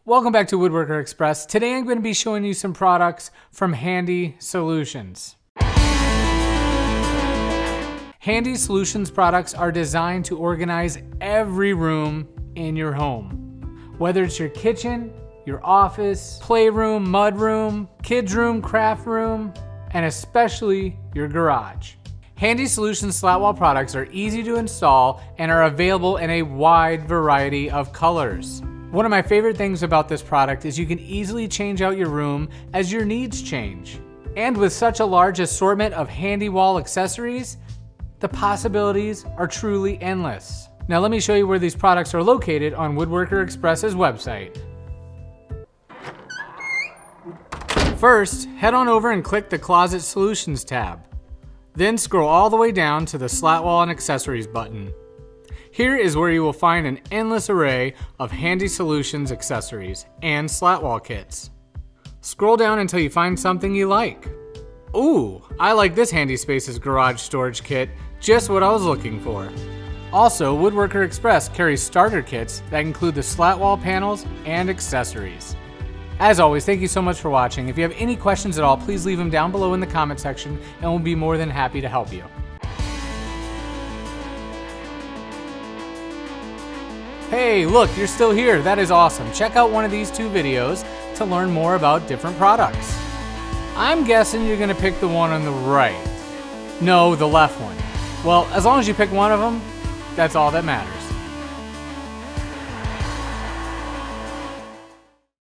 Welcome back to Woodworker Express. Today I'm going to be showing you some products from HandiSolutions. HandiSolutions products are designed to organize every room in your home. Whether it's your kitchen, your office, playroom, mudroom, kids room, craft room, and especially your garage. HandiSolutions Slatwall products are easy to install and are available in a wide variety of colors. One of my favorite things about this product is you can easily change out your room as your needs change. And with such a large assortment of HandiWALL accessories, the possibilities are truly endless. Now let me show you where these products are located on Woodworker Express's website. First, head on over and click the Closet Solutions tab. Then scroll all the way down to the Slatwall and Accessories button. Here is where you will find an endless array of HandiSolutions accessories and Slatwall kits. Scroll down until you find something you like. Ooh, I like this HandiSpaces garage storage kit, just what I was looking for. Also, Woodworker Express carries starter kits that include the Slatwall panels and accessories. As always, thank you so much for watching. If you have any questions at all, please leave them down below in the comment section and we'll be more than happy to help you. Hey, look, you're still here. That is awesome. Check out one of these two videos to learn more about different products. I'm guessing you're gonna pick the one on the right. No, the left one. Well, as long as you pick one of them, that's all that matters.